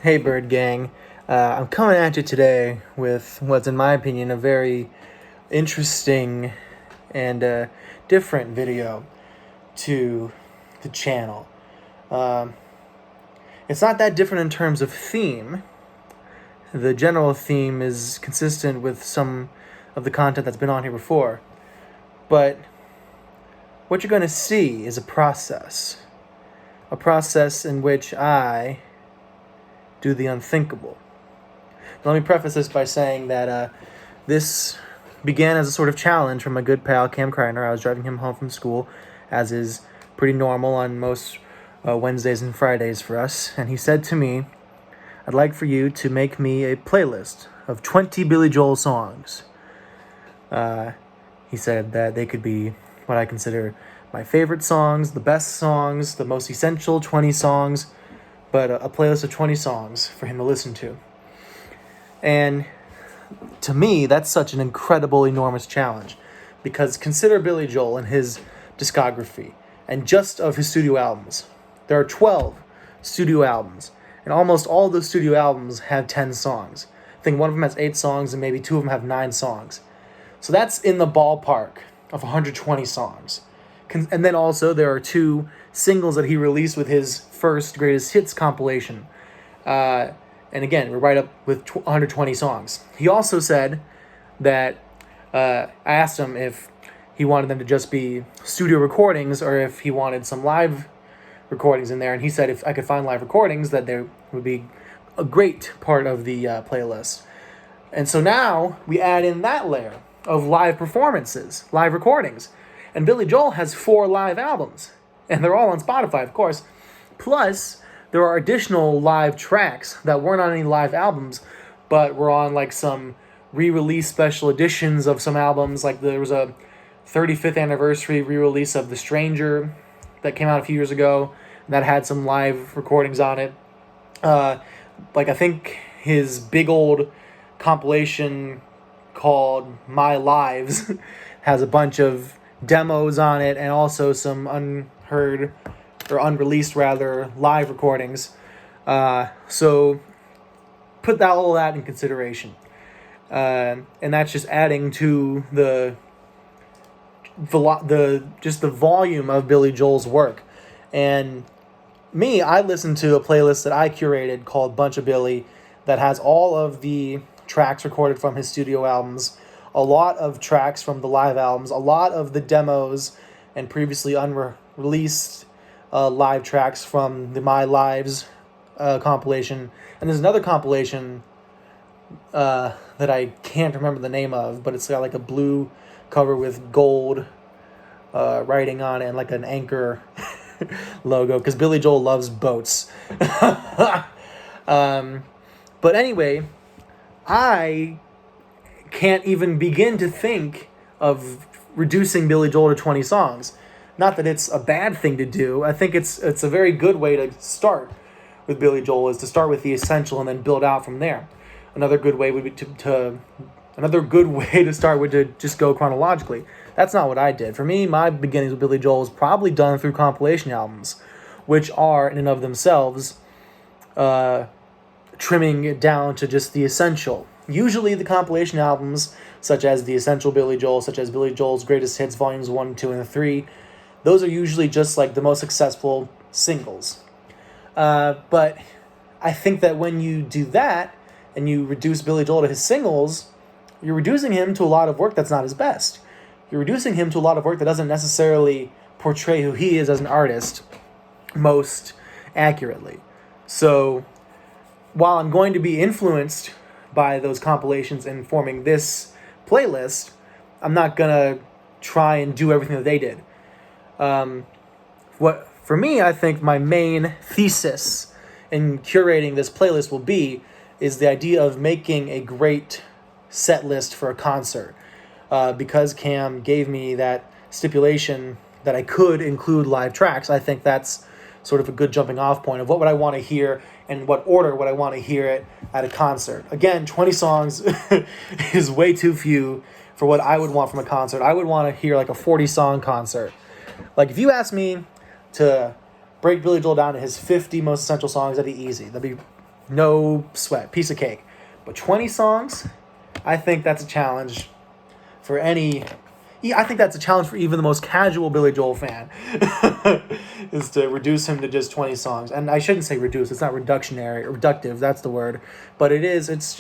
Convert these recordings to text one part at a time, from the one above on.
Hey Bird Gang, I'm coming at you today with what's in my opinion a very interesting and different video to the channel. Um, it's not that different in terms of theme. The general theme is consistent with some of the content that's been on here before. But what you're going to see is a process in which I do the unthinkable. Let me preface this by saying that this began as a sort of challenge from my good pal Cam Kreiner. I was driving him home from school, as is pretty normal on most Wednesdays and Fridays for us, and he said to me, "I'd like for you to make me a playlist of 20 Billy Joel songs." He said that they could be what I consider my favorite songs, the best songs, the most essential 20 songs, but a playlist of 20 songs for him to listen to. And to me, that's such an incredible, enormous challenge, because consider Billy Joel and his discography, and just of his studio albums. There are 12 studio albums, and almost all of those studio albums have 10 songs. I think one of them has 8 songs, and maybe 2 of them have 9 songs. So that's in the ballpark of 120 songs. And then also there are 2 singles that he released with his first greatest hits compilation. And again, we're right up with 120 songs. He also said that I asked him if he wanted them to just be studio recordings or if he wanted some live recordings in there. And he said if I could find live recordings, that there would be a great part of the playlist. And so now we add in that layer of live performances, live recordings. And Billy Joel has 4 live albums, and they're all on Spotify, of course. Plus, there are additional live tracks that weren't on any live albums, but were on like some re-release special editions of some albums. Like there was a 35th anniversary re-release of The Stranger that came out a few years ago, that had some live recordings on it. Like I think his big old compilation called My Lives has a bunch of demos on it, and also some unheard or unreleased rather live recordings. So put all that in consideration, and that's just adding to the volume of Billy Joel's work. And I listened to a playlist that I curated called Bunch of Billy that has all of the tracks recorded from his studio albums, a lot of tracks from the live albums, a lot of the demos and previously unreleased live tracks from the My Lives compilation. And there's another compilation that I can't remember the name of, but it's got like a blue cover with gold writing on it and like an anchor logo, because Billy Joel loves boats. But anyway, I can't even begin to think of reducing Billy Joel to 20 songs. Not that it's a bad thing to do. I think it's a very good way to start with Billy Joel, is to start with the essential and then build out from there. Another good way would be to start would to just go chronologically. That's not what I did. For me, my beginnings with Billy Joel was probably done through compilation albums, which are in and of themselves trimming it down to just the essential. Usually the compilation albums, such as The Essential Billy Joel, such as Billy Joel's Greatest Hits Volumes 1, 2, and 3, those are usually just like the most successful singles. But I think that when you do that, and you reduce Billy Joel to his singles, you're reducing him to a lot of work that's not his best. You're reducing him to a lot of work that doesn't necessarily portray who he is as an artist most accurately. So, while I'm going to be influenced by those compilations in forming this playlist, I'm not gonna try and do everything that they did. For me, I think my main thesis in curating this playlist is the idea of making a great set list for a concert. Because Cam gave me that stipulation that I could include live tracks, I think that's sort of a good jumping off point of what would I want to hear and what order would I want to hear it at a concert. Again, 20 songs is way too few for what I would want from a concert. I would want to hear like a 40-song concert. Like if you asked me to break Billy Joel down to his 50 most essential songs, that'd be easy. That'd be No sweat. Piece of cake. But 20 songs, I think that's a challenge for any... I think that's a challenge for even the most casual Billy Joel fan, is to reduce him to just 20 songs. And I shouldn't say reduce. It's not reductive. That's the word. But it is. It's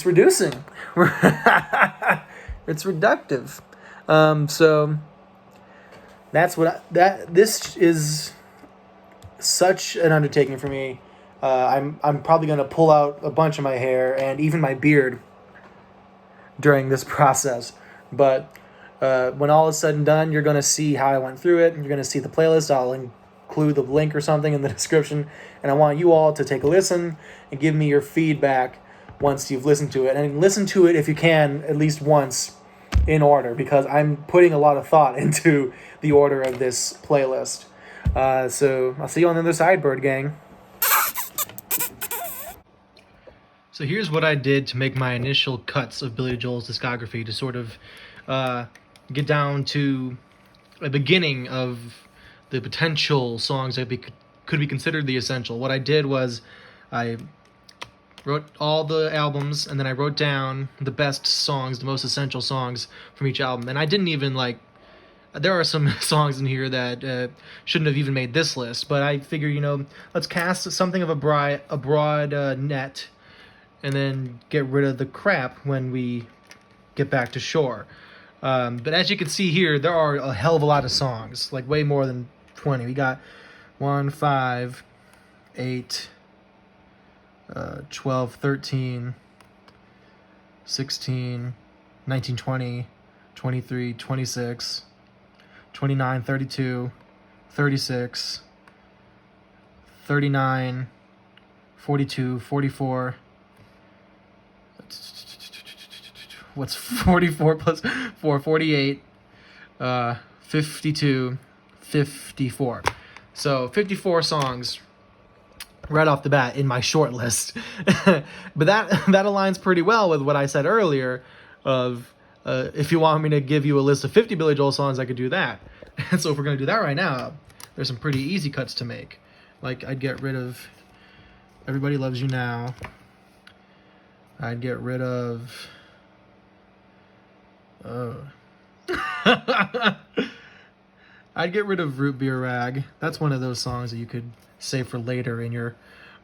reducing. It's reductive. So that's this is such an undertaking for me. I'm probably gonna pull out a bunch of my hair and even my beard during this process. But when all is said and done, you're gonna see how I went through it. You're gonna see the playlist. I'll include the link or something in the description, and I want you all to take a listen and give me your feedback once you've listened to it, and listen to it if you can at least once in order, because I'm putting a lot of thought into the order of this playlist. So I'll see you on the other side, Bird Gang. So here's what I did to make my initial cuts of Billy Joel's discography, to sort of get down to a beginning of the potential songs that could be considered the essential. What I did was I wrote all the albums, and then I wrote down the best songs, the most essential songs from each album. And I didn't even there are some songs in here that shouldn't have even made this list, but I figure, let's cast something of a broad net, and then get rid of the crap when we get back to shore. But as you can see here, there are a hell of a lot of songs, like way more than 20. We got 1, 5, 8, 12, 13, 16, 19, 20, 23, 26, 29, 32, 36, 39, 42, 44. What's 44 plus 4? 48, 52, 54. So 54 songs right off the bat in my short list. But that aligns pretty well with what I said earlier of if you want me to give you a list of 50 Billy Joel songs, I could do that. And so if we're going to do that right now, there's some pretty easy cuts to make. Like, I'd get rid of Everybody Loves You Now. I'd get rid of... I'd get rid of Root Beer Rag. That's one of those songs that you could save for later in your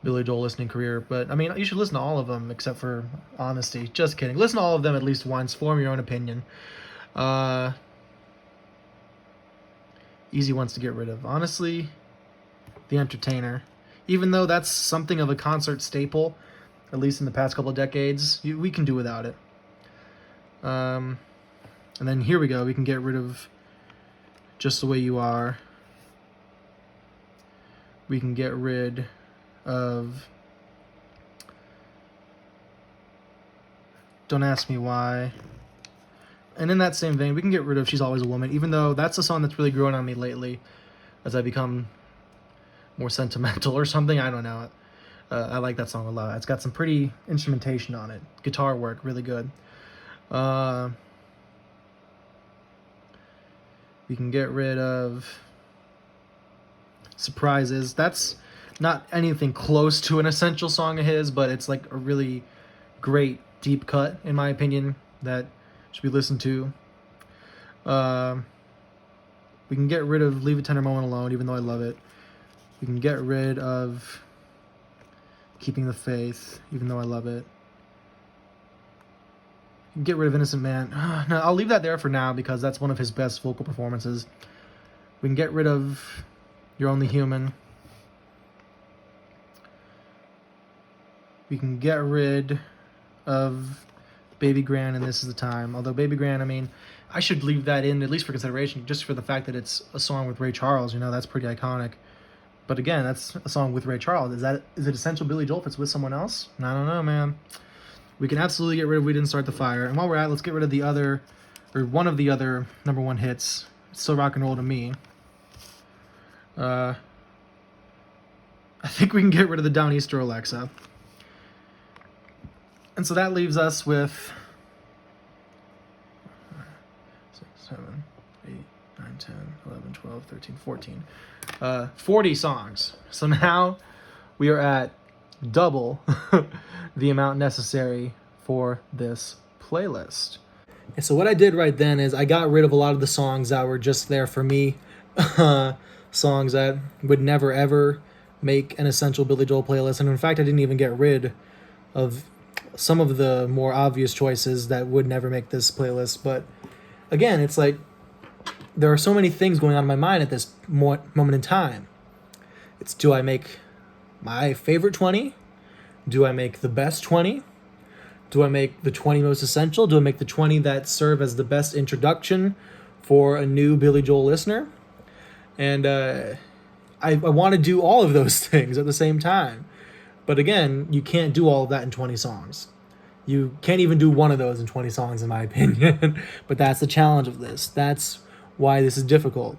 Billy Joel listening career. But, I mean, you should listen to all of them except for Honesty. Just kidding. Listen to all of them at least once. Form your own opinion. Easy ones to get rid of. Honestly, The Entertainer. Even though that's something of a concert staple, at least in the past couple of decades, we can do without it. And then here we go. We can get rid of Just the Way You Are. We can get rid of Don't Ask Me Why. And in that same vein, we can get rid of She's Always a Woman, even though that's a song that's really grown on me lately as I become more sentimental or something. I don't know. I like that song a lot. It's got some pretty instrumentation on it. Guitar work, really good. We can get rid of Surprises. That's not anything close to an essential song of his, but it's like a really great deep cut, in my opinion, that should be listened to. We can get rid of Leave a Tender Moment Alone, even though I love it. We can get rid of Keeping the Faith, even though I love it. Get rid of Innocent Man. No, I'll leave that there for now because that's one of his best vocal performances. We can get rid of You're Only Human. We can get rid of Baby Gran and This Is the Time. Although Baby Gran, I mean, I should leave that in at least for consideration, just for the fact that it's a song with Ray Charles. That's pretty iconic. But again, that's a song with Ray Charles. Is it essential Billy Joel if it's with someone else? I don't know, man. We can absolutely get rid of We Didn't Start the Fire. And while we're at it, let's get rid of one of the other number one hits. It's Still Rock and Roll to Me. I think we can get rid of the Downeaster Alexa. And so that leaves us with 6, 7, 8, 9, 10, 11, 12, 13, 14. 40 songs. So now we are at double the amount necessary for this playlist. And so what I did right then is I got rid of a lot of the songs that were just there for me, songs that would never ever make an essential Billy Joel playlist. And in fact, I didn't even get rid of some of the more obvious choices that would never make this playlist. But again, it's like there are so many things going on in my mind at this moment in time. It's, do I make my favorite 20? Do I make the best 20? Do I make the 20 most essential? Do I make the 20 that serve as the best introduction for a new Billy Joel listener? And I want to do all of those things at the same time. But again, you can't do all of that in 20 songs. You can't even do one of those in 20 songs, in my opinion. But that's the challenge of this. That's why this is difficult.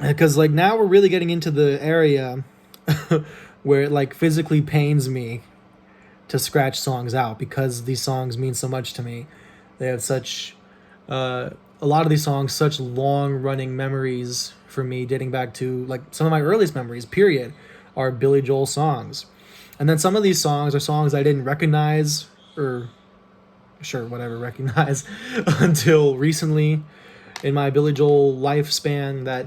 Because like now we're really getting into the area where it like physically pains me to scratch songs out, because these songs mean so much to me. They have such a lot of these songs, such long running memories for me, dating back to like some of my earliest memories, period, are Billy Joel songs. And then some of these songs are songs I didn't recognize, or recognize until recently in my Billy Joel lifespan, that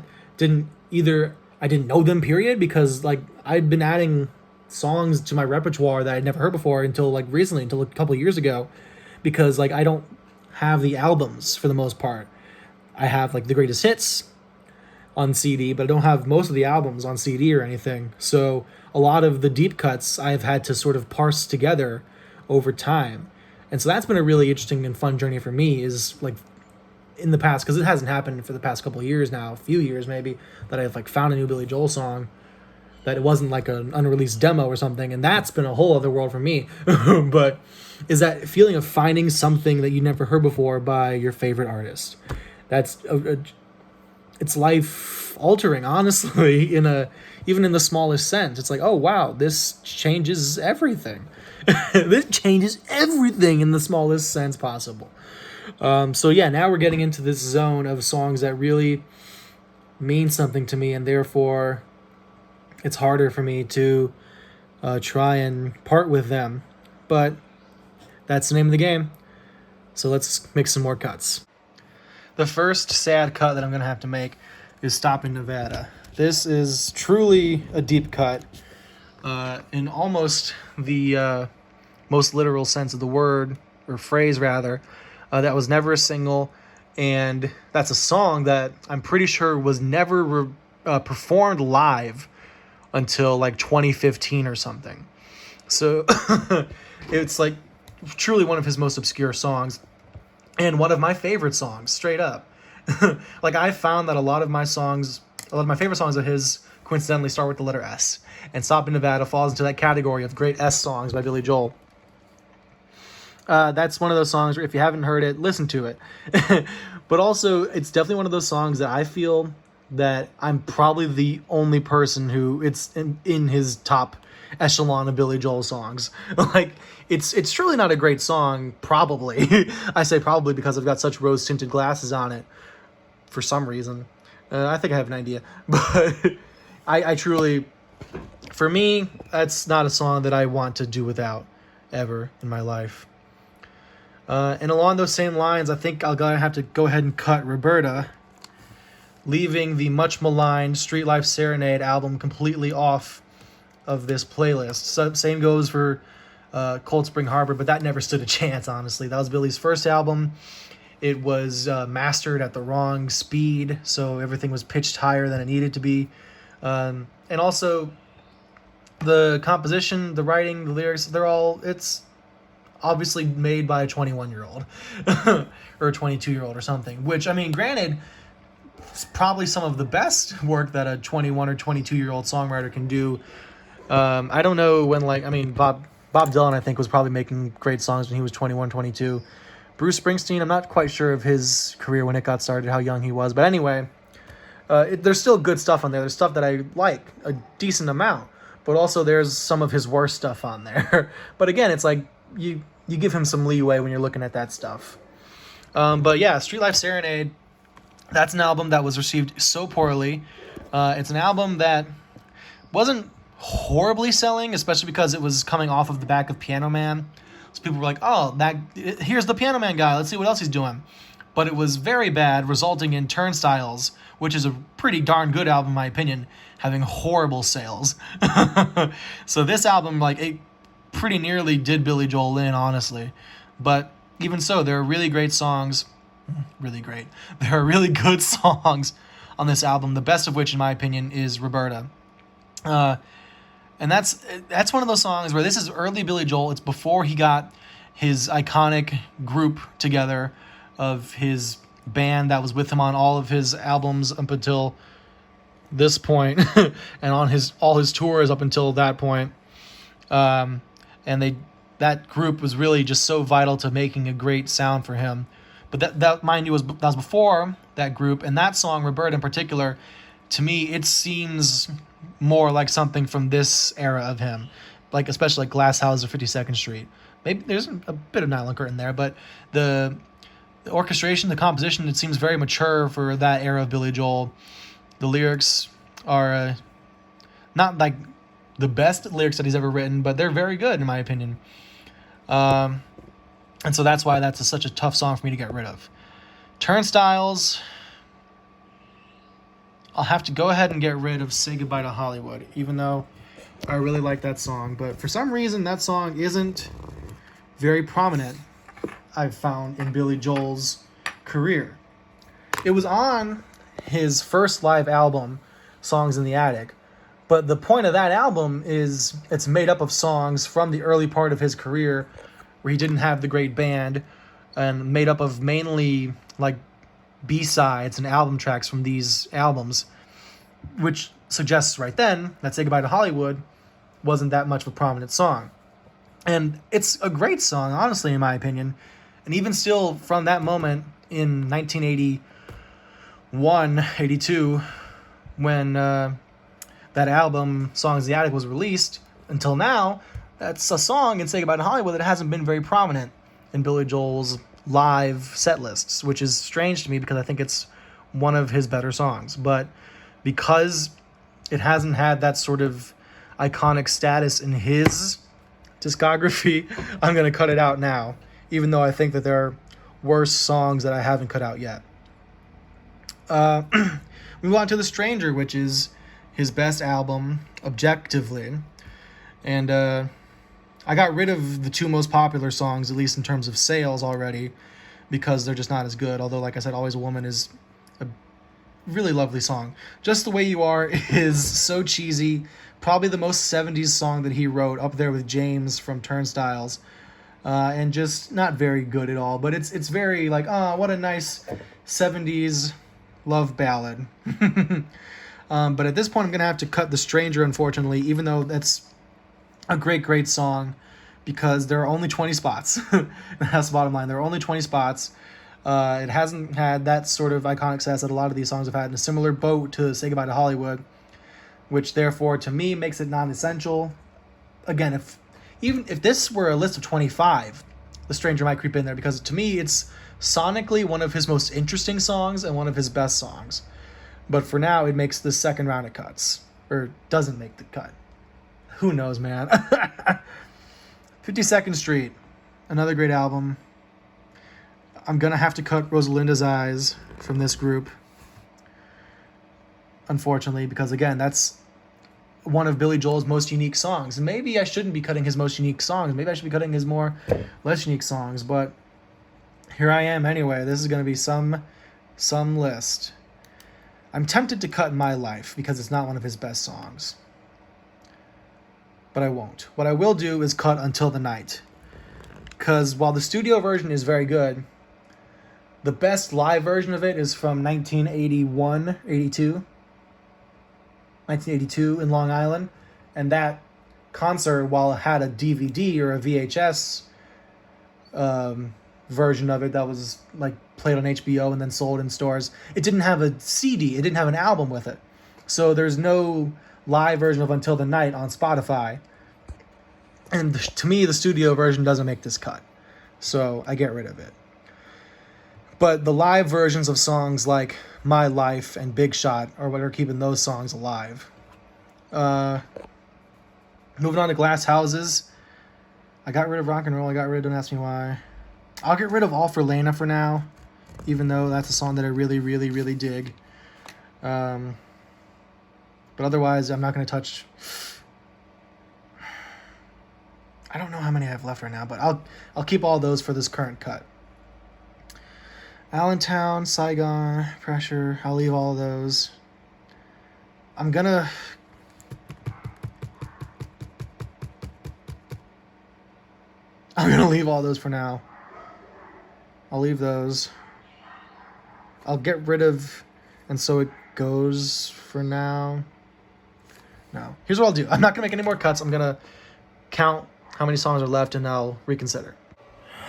I didn't know them, period, because like I'd been adding songs to my repertoire that I'd never heard before until like recently, until a couple of years ago, because like I don't have the albums for the most part. I have like the greatest hits on CD, but I don't have most of the albums on CD or anything. So a lot of the deep cuts I've had to sort of parse together over time. And so that's been a really interesting and fun journey for me, is like in the past, because it hasn't happened for the past couple of years now, a few years maybe, that I've like found a new Billy Joel song that it wasn't like an unreleased demo or something, and that's been a whole other world for me. But is that feeling of finding something that you never heard before by your favorite artist. That's it's life altering, honestly, even in the smallest sense. It's like, oh wow, this changes everything. This changes everything in the smallest sense possible. So yeah, now we're getting into this zone of songs that really mean something to me, and therefore it's harder for me to try and part with them. But that's the name of the game. So let's make some more cuts. The first sad cut that I'm going to have to make is Stopping Nevada. This is truly a deep cut in almost the most literal sense of the word, or phrase rather. That was never a single, and that's a song that I'm pretty sure was never performed live until like 2015 or something. So it's like truly one of his most obscure songs, and one of my favorite songs, straight up. Like I found that a lot of my favorite songs of his coincidentally start with the letter S, and Stopping Nevada falls into that category of great S songs by Billy Joel. That's one of those songs where if you haven't heard it, listen to it. But also, it's definitely one of those songs that I feel that I'm probably the only person who it's in his top echelon of Billy Joel songs. Like, it's truly not a great song, probably. I say probably because I've got such rose-tinted glasses on it for some reason. I think I have an idea. But I truly, for me, that's not a song that I want to do without ever in my life. And along those same lines, I think I'll have to go ahead and cut Roberta, leaving the much maligned Street Life Serenade album completely off of this playlist. So, same goes for Cold Spring Harbor, but that never stood a chance, honestly. That was Billy's first album. It was mastered at the wrong speed, so everything was pitched higher than it needed to be. And also, the composition, the writing, the lyrics, it's obviously made by a 21-year-old or a 22-year-old or something, which, I mean, granted, it's probably some of the best work that a 21 or 22-year-old songwriter can do. I don't know when, Bob Dylan, I think, was probably making great songs when he was 21, 22. Bruce Springsteen, I'm not quite sure of his career when it got started, how young he was. But anyway, there's still good stuff on there. There's stuff that I like a decent amount. But also there's some of his worst stuff on there. But again, it's like you give him some leeway when you're looking at that stuff. But yeah, Street Life Serenade, that's an album that was received so poorly. It's an album that wasn't horribly selling, especially because it was coming off of the back of Piano Man. So people were like, oh, here's the Piano Man guy. Let's see what else he's doing. But it was very bad, resulting in Turnstiles, which is a pretty darn good album in my opinion, having horrible sales. So this album, like, it pretty nearly did Billy Joel in, honestly. But even so, there are really great songs. Really great. There are really good songs on this album, the best of which, in my opinion, is Roberta. And that's one of those songs where this is early Billy Joel. It's before he got his iconic group together of his band that was with him on all of his albums up until this point, and on all his tours up until that point. And that group was really just so vital to making a great sound for him. But that mind you, that was before that group, and that song, Roberta in particular, to me, it seems more like something from this era of him, like especially like Glass House or 52nd Street. Maybe there's a bit of Nylon Curtain there, but the orchestration, the composition, it seems very mature for that era of Billy Joel. The lyrics are not like the best lyrics that he's ever written, but they're very good in my opinion. And so that's why that's such a tough song for me to get rid of. Turnstiles, I'll have to go ahead and get rid of Say Goodbye to Hollywood, even though I really like that song. But for some reason, that song isn't very prominent, I've found, in Billy Joel's career. It was on his first live album, Songs in the Attic. But the point of that album is it's made up of songs from the early part of his career where he didn't have the great band, and made up of mainly like B-sides and album tracks from these albums, which suggests right then that Say Goodbye to Hollywood wasn't that much of a prominent song. And it's a great song, honestly, in my opinion. And even still, from that moment in 1981, 82, when that album, Songs in the Attic, was released, until now, that's a song in Say Goodbye to Hollywood that hasn't been very prominent in Billy Joel's live set lists, which is strange to me because I think it's one of his better songs. But because it hasn't had that sort of iconic status in his discography, I'm going to cut it out now, even though I think that there are worse songs that I haven't cut out yet. We move on to The Stranger, which is his best album, objectively. And I got rid of the two most popular songs, at least in terms of sales already, because they're just not as good. Although, like I said, Always a Woman is a really lovely song. Just the Way You Are is so cheesy. Probably the most 70s song that he wrote, up there with James from Turnstiles. And just not very good at all. But it's very like, oh, what a nice 70s love ballad. But at this point, I'm going to have to cut The Stranger, unfortunately, even though that's a great song, because there are only 20 spots. That's the bottom line. There are only 20 spots. It hasn't had that sort of iconic success that a lot of these songs have had, in a similar boat to Say Goodbye to Hollywood, which therefore, to me, makes it non-essential. Again, even if this were a list of 25, The Stranger might creep in there, because to me, it's sonically one of his most interesting songs and one of his best songs. But for now, it makes the second round of cuts. Or doesn't make the cut. Who knows, man? 52nd Street, another great album. I'm going to have to cut Rosalinda's Eyes from this group, unfortunately, because, again, that's one of Billy Joel's most unique songs. And maybe I shouldn't be cutting his most unique songs. Maybe I should be cutting his less unique songs. But here I am anyway. This is going to be some list. I'm tempted to cut My Life because it's not one of his best songs. But I won't. What I will do is cut Until the Night. Because while the studio version is very good, the best live version of it is from 1982 in Long Island. And that concert, while it had a DVD or a VHS version of it that was like played on HBO and then sold in stores, it didn't have a CD. It didn't have an album with it. So there's no live version of Until the Night on Spotify. And to me, the studio version doesn't make this cut. So I get rid of it. But the live versions of songs like My Life and Big Shot are what are keeping those songs alive. Moving on to Glass Houses. I got rid of Rock and Roll. I got rid of Don't Ask Me Why. I'll get rid of All for Lena for now, even though that's a song that I really, really, really dig. But otherwise, I'm not going to touch... I don't know how many I have left right now, but I'll keep all those for this current cut. Allentown, Saigon, Pressure, I'll leave all of those. I'm gonna leave all those for now. I'll leave those. I'll get rid of And So It Goes for now. No. Here's what I'll do. I'm not gonna make any more cuts. I'm gonna count how many songs are left and I'll reconsider.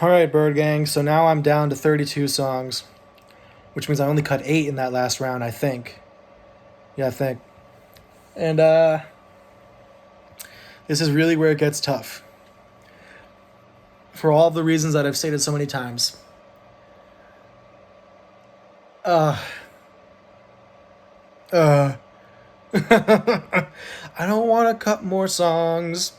Alright, Bird Gang, so now I'm down to 32 songs, which means I only cut 8 in that last round, I think. Yeah, I think. And this is really where it gets tough. For all of the reasons that I've stated so many times. I don't want to cut more songs,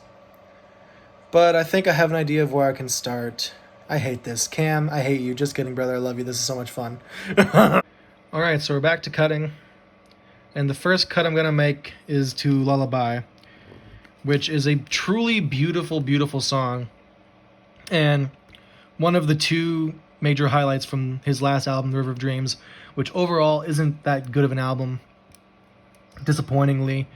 but I think I have an idea of where I can start. I hate this. Cam, I hate you. Just kidding, brother. I love you. This is so much fun. Alright, so we're back to cutting. And the first cut I'm going to make is to Lullaby, which is a truly beautiful, beautiful song. And one of the two major highlights from his last album, River of Dreams, which overall isn't that good of an album, disappointingly.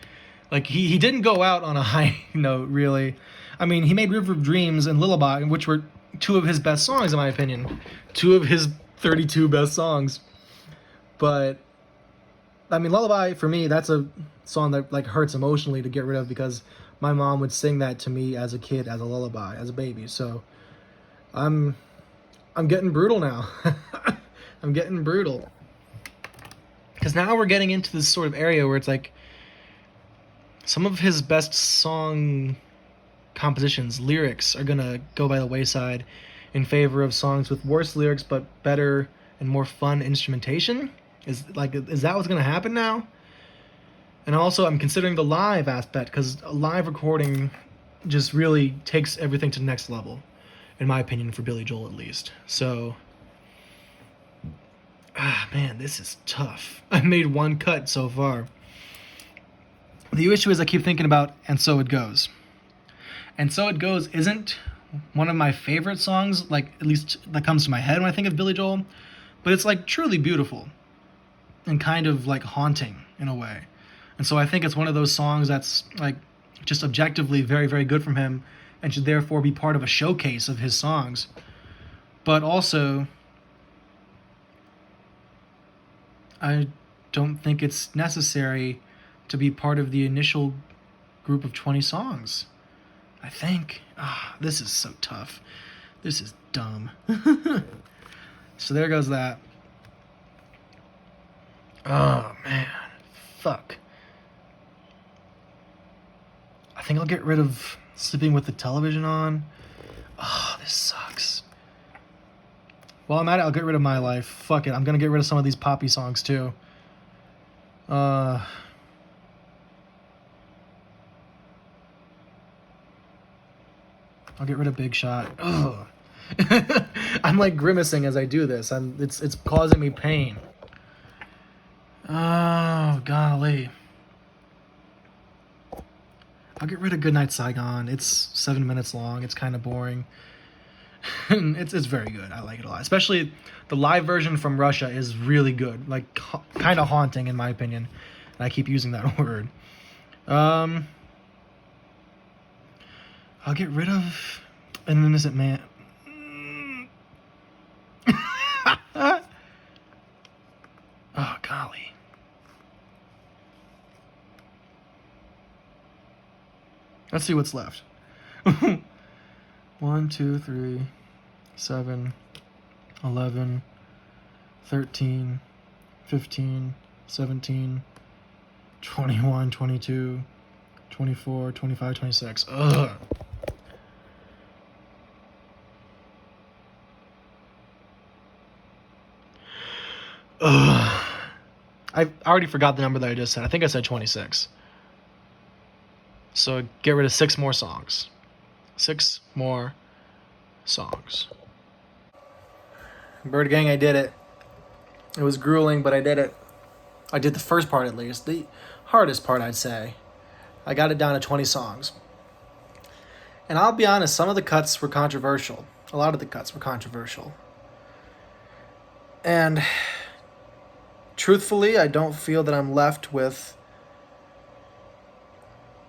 Like, he didn't go out on a high note, really. I mean, he made River of Dreams and Lullaby, which were two of his best songs, in my opinion. Two of his 32 best songs. But, I mean, Lullaby, for me, that's a song that, like, hurts emotionally to get rid of, because my mom would sing that to me as a kid, as a lullaby, as a baby. So, I'm getting brutal now. I'm getting brutal. Because now we're getting into this sort of area where it's like, some of his best song compositions, lyrics, are gonna go by the wayside in favor of songs with worse lyrics but better and more fun instrumentation. Is that what's gonna happen now? And also, I'm considering the live aspect, because a live recording just really takes everything to the next level, in my opinion, for Billy Joel at least. So, man, this is tough. I made one cut so far. The issue is I keep thinking about And So It Goes. And So It Goes isn't one of my favorite songs, like, at least that comes to my head when I think of Billy Joel, but it's, like, truly beautiful and kind of, like, haunting in a way. And so I think it's one of those songs that's, like, just objectively very, very good from him and should therefore be part of a showcase of his songs. But also, I don't think it's necessary to be part of the initial group of 20 songs. I think. This is so tough. This is dumb. So there goes that. Oh, man. Fuck. I think I'll get rid of Sleeping with the Television On. Oh, this sucks. While I'm at it, I'll get rid of My Life. Fuck it. I'm gonna get rid of some of these poppy songs, too. I'll get rid of Big Shot. Ugh. I'm, like, grimacing as I do this. It's causing me pain. Oh, golly. I'll get rid of Goodnight Saigon. It's 7 minutes long. It's kind of boring. it's very good. I like it a lot. Especially the live version from Russia is really good. Like, kind of haunting, in my opinion. And I keep using that word. I'll get rid of An Innocent Man. Oh, golly. Let's see what's left. 1, 2, 3, 7, 11, 13, 15, 17, 21, 22, 24, 25, 26. Ugh. Ugh. I already forgot the number that I just said. I think I said 26. So get rid of 6 more songs. 6 more songs. Bird Gang, I did it. It was grueling, but I did it. I did the first part at least. The hardest part, I'd say. I got it down to 20 songs. And I'll be honest, some of the cuts were controversial. A lot of the cuts were controversial. And truthfully, I don't feel that I'm left with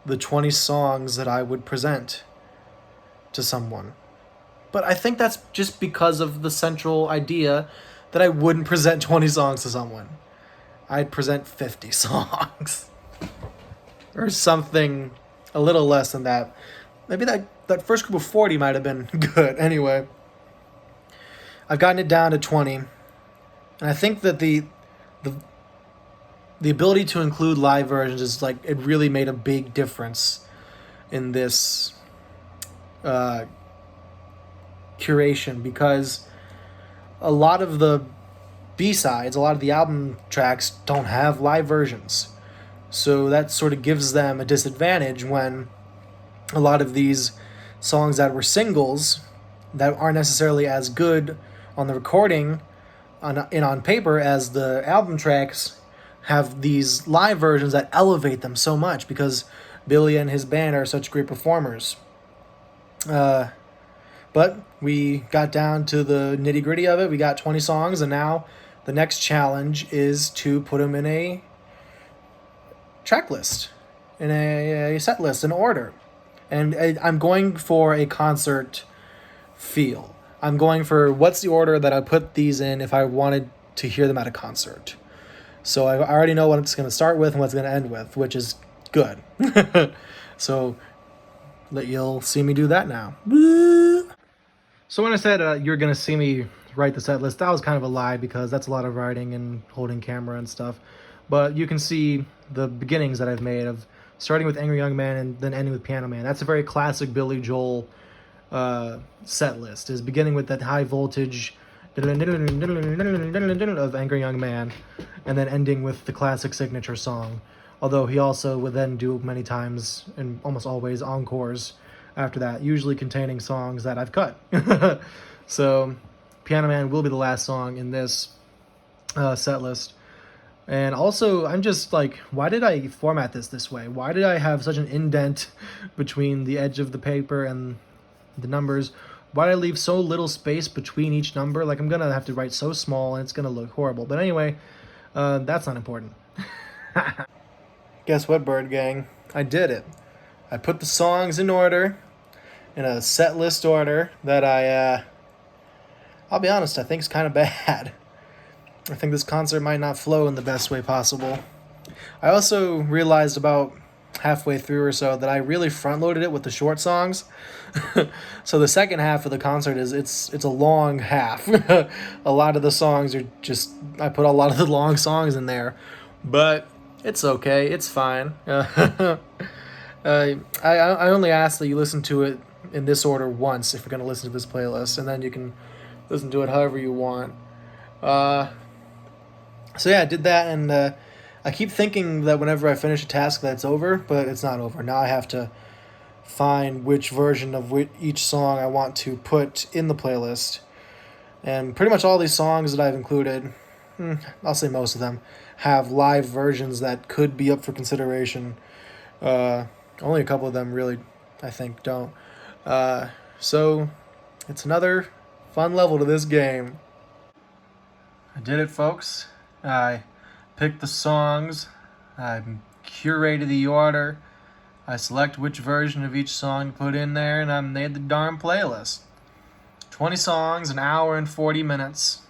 the 20 songs that I would present to someone. But I think that's just because of the central idea that I wouldn't present 20 songs to someone. I'd present 50 songs. Or something a little less than that. Maybe that first group of 40 might have been good. Anyway, I've gotten it down to 20. And I think that the ability to include live versions is like, it really made a big difference in this curation, because a lot of the B-sides, a lot of the album tracks don't have live versions. So that sort of gives them a disadvantage when a lot of these songs that were singles that aren't necessarily as good on the recording on paper as the album tracks have these live versions that elevate them so much because Billy and his band are such great performers. But we got down to the nitty-gritty of it. We got 20 songs, and now the next challenge is to put them in a track list, in a set list, in order. And I'm going for a concert feel. I'm going for what's the order that I put these in if I wanted to hear them at a concert. So I already know what it's going to start with and what it's going to end with, which is good. So you'll see me do that now. So when I said you're going to see me write the set list, that was kind of a lie because that's a lot of writing and holding camera and stuff. But you can see the beginnings that I've made of starting with Angry Young Man and then ending with Piano Man. That's a very classic Billy Joel set list, is beginning with that high voltage of Angry Young Man and then ending with the classic signature song. Although he also would then do many times and almost always encores after that, usually containing songs that I've cut. So Piano Man will be the last song in this set list. And also, I'm just like, why did I format this way? Why did I have such an indent between the edge of the paper and the numbers? Why did I leave so little space between each number? Like, I'm going to have to write so small, and it's going to look horrible. But anyway, that's not important. Guess what, Bird Gang? I did it. I put the songs in order, in a set list order that I'll be honest, I think is kind of bad. I think this concert might not flow in the best way possible. I also realized about halfway through or so that I really front-loaded it with the short songs. So the second half of the concert it's a long half. A lot of the songs are just, I put a lot of the long songs in there. But it's okay. It's fine. I only ask that you listen to it in this order once if you're going to listen to this playlist, and then you can listen to it however you want. So yeah, I did that, and I keep thinking that whenever I finish a task that it's over, but it's not over. Now I have to find which version of each song I want to put in the playlist. And pretty much all these songs that I've included, I'll say most of them, have live versions that could be up for consideration. Only a couple of them really, I think, don't. So it's another fun level to this game. I did it, folks. I picked the songs, I curated the order, I select which version of each song to put in there, and I made the darn playlist. 20 songs, an hour and 40 minutes,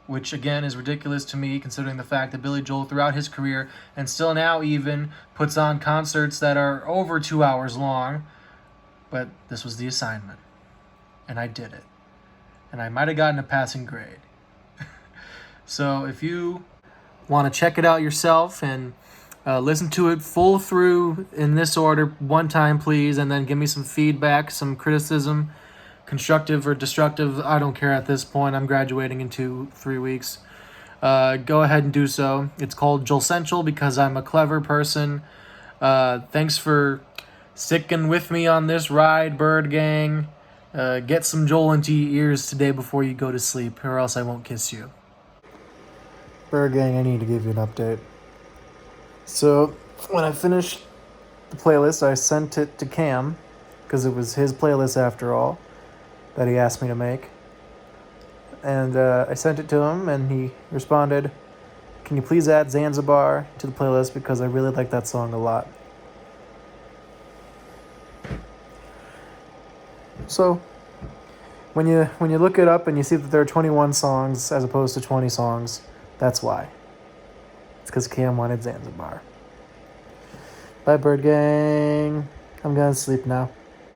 which again is ridiculous to me considering the fact that Billy Joel throughout his career, and still now even, puts on concerts that are over 2 hours long. But this was the assignment, and I did it. And I might have gotten a passing grade. So if you want to check it out yourself and listen to it full through in this order one time, please, and then give me some feedback, some criticism, constructive or destructive. I don't care at this point. I'm graduating in 2-3 weeks. Go ahead and do so. It's called Joel Central because I'm a clever person. Thanks for sticking with me on this ride, Bird Gang. Get some Joel into your ears today before you go to sleep, or else I won't kiss you. Bird Gang, I need to give you an update. So, when I finished the playlist, I sent it to Cam, because it was his playlist after all, that he asked me to make. And I sent it to him, and he responded, "Can you please add Zanzibar to the playlist, because I really like that song a lot." So, when you look it up and you see that there are 21 songs as opposed to 20 songs, that's why. It's because Cam wanted Zanzibar. Bye, Bird Gang. I'm gonna sleep now.